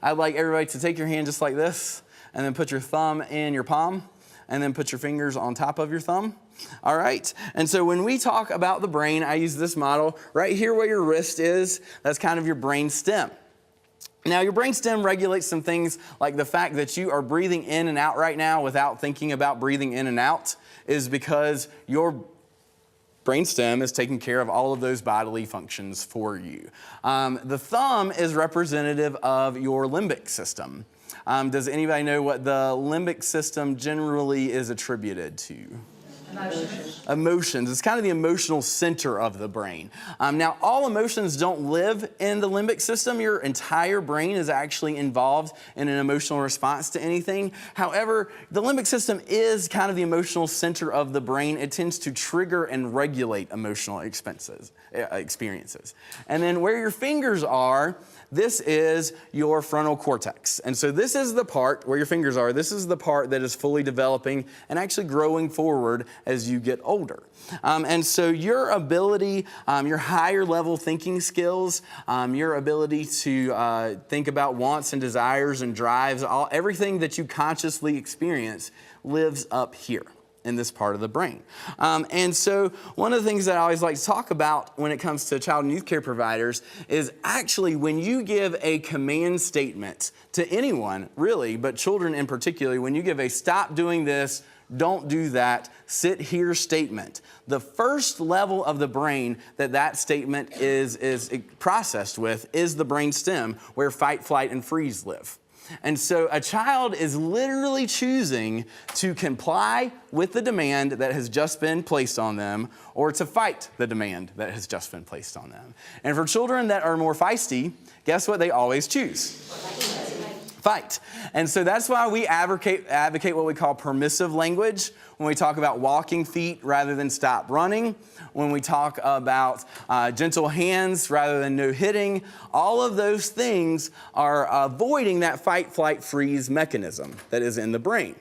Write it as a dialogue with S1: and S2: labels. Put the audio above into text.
S1: I'd like everybody to take your hand just like this, and then put your thumb in your palm, and then put your fingers on top of your thumb. All right, and so when we talk about the brain, I use this model. Right here where your wrist is, that's kind of your brain stem. Now, your brain stem regulates some things like the fact that you are breathing in and out right now without thinking about breathing in and out is because your brainstem is taking care of all of those bodily functions for you. The thumb is representative of your limbic system. Does anybody know what the limbic system generally is attributed to? Emotions. It's kind of the emotional center of the brain. Now, all emotions don't live in the limbic system. Your entire brain is actually involved in an emotional response to anything. However, the limbic system is kind of the emotional center of the brain. It tends to trigger and regulate emotional experiences. And then where your fingers are, this is your frontal cortex. And so this is the part where your fingers are. This is the part that is fully developing and actually growing forward as you get older. And so your ability, your higher level thinking skills, your ability to think about wants and desires and drives, everything that you consciously experience lives up here in this part of the brain. And so one of the things that I always like to talk about when it comes to child and youth care providers is actually when you give a command statement to anyone, really, but children in particular, when you give a stop doing this, don't do that, sit here statement, the first level of the brain that statement is processed with is the brain stem where fight, flight, and freeze live. And so a child is literally choosing to comply with the demand that has just been placed on them or to fight the demand that has just been placed on them. And for children that are more feisty, guess what they always choose? Fight. And so that's why we advocate what we call permissive language when we talk about walking feet rather than stop running, when we talk about gentle hands rather than no hitting. All of those things are avoiding that fight, flight, freeze mechanism that is in the brain.